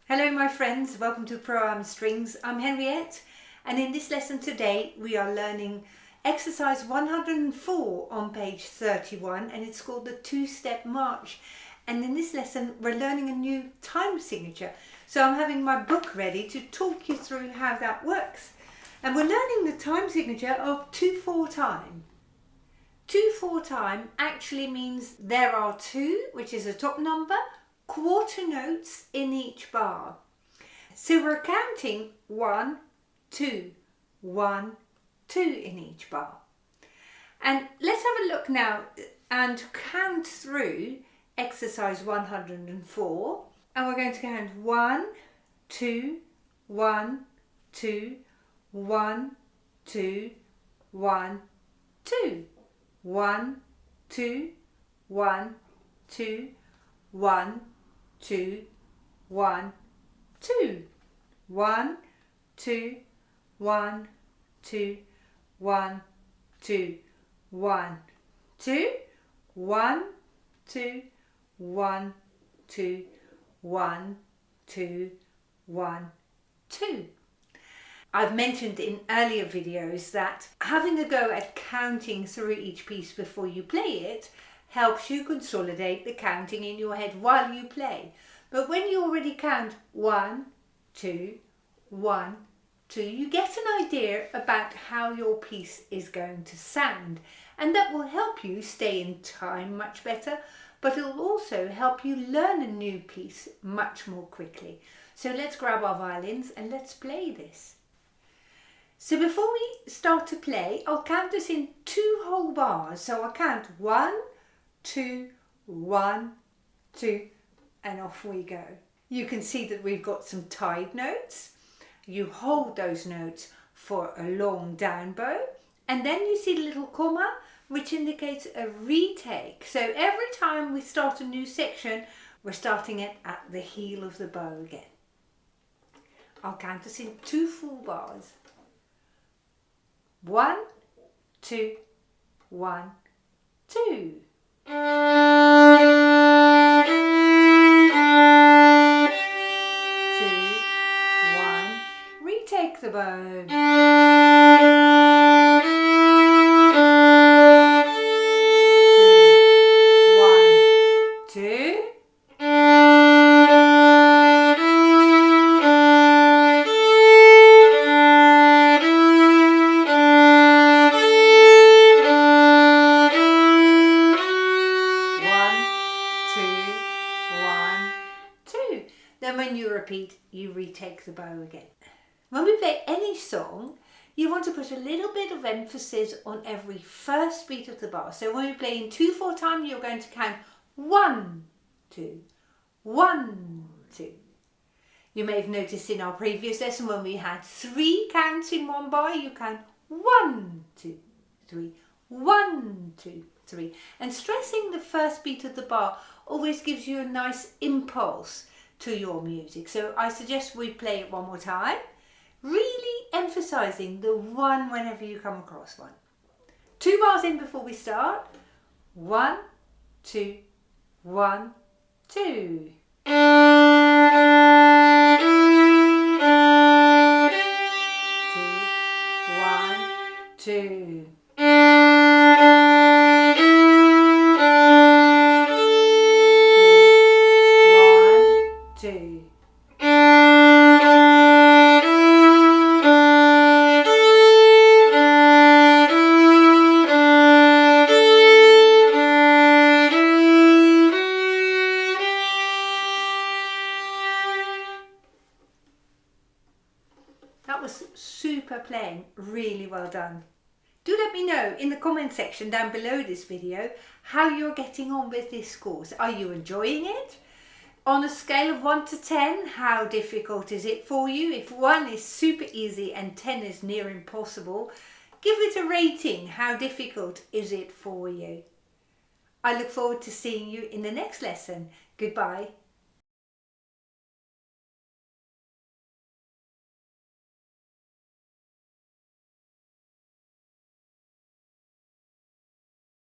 Hello my friends, welcome to Pro Strings. I'm Henriette, and in this lesson today we are learning exercise 104 on page 31, and it's called the two-step march. And in this lesson we're learning a new time signature. So I'm having my book ready to talk you through how that works. And we're learning the time signature of 2/4 time. 2/4 time actually means there are two, which is a top number, quarter notes in each bar. So we're counting 1, 2, 1, 2 in each bar. And let's have a look now and count through exercise 104. And we're going to count 1, 2, 1, 2, 1, 2, 1, 2, 1, 2, 1, 2, 1, 2, 1, 2, 1, 2, 1, 2, 1, 2, 1, 2, 1, 2, 1, 2, 1, 2, 1, 2. I've mentioned in earlier videos that having a go at counting through each piece before you play it helps you consolidate the counting in your head while you play. But when you already count 1, 2, 1, 2, you get an idea about how your piece is going to sound, and that will help you stay in time much better, but it will also help you learn a new piece much more quickly. So let's grab our violins and let's play this. So before we start to play, I'll count us in 2 whole bars. So I'll count 1, 2, 1, 2, and off we go. You can see that we've got some tied notes. You hold those notes for a long down bow, and then you see the little comma, which indicates a retake. So every time we start a new section, we're starting it at the heel of the bow again. I'll count us in 2 full bars. 1, 2, 1, 2. 2, 1. Retake the bow. 2, 1, 2. 1, 2. Then when you repeat, you retake the bow again. When we play any song, you want to put a little bit of emphasis on every first beat of the bar. So when we play in 2/4 time, you're going to count 1, 2, 1, 2. You may have noticed in our previous lesson when we had 3 counts in one bar, you count 1, 2, 3, 1, 2, 3. And stressing the first beat of the bar always gives you a nice impulse to your music. So I suggest we play it one more time, really emphasizing the 1 whenever you come across one. 2 bars in before we start. 1, 2, 1, 2. 2, 1, 2. 2. That was super playing, really well done. Do let me know in the comment section down below this video how you're getting on with this course. Are you enjoying it? On a scale of 1 to 10, how difficult is it for you? If 1 is super easy and 10 is near impossible, give it a rating. How difficult is it for you? I look forward to seeing you in the next lesson. Goodbye.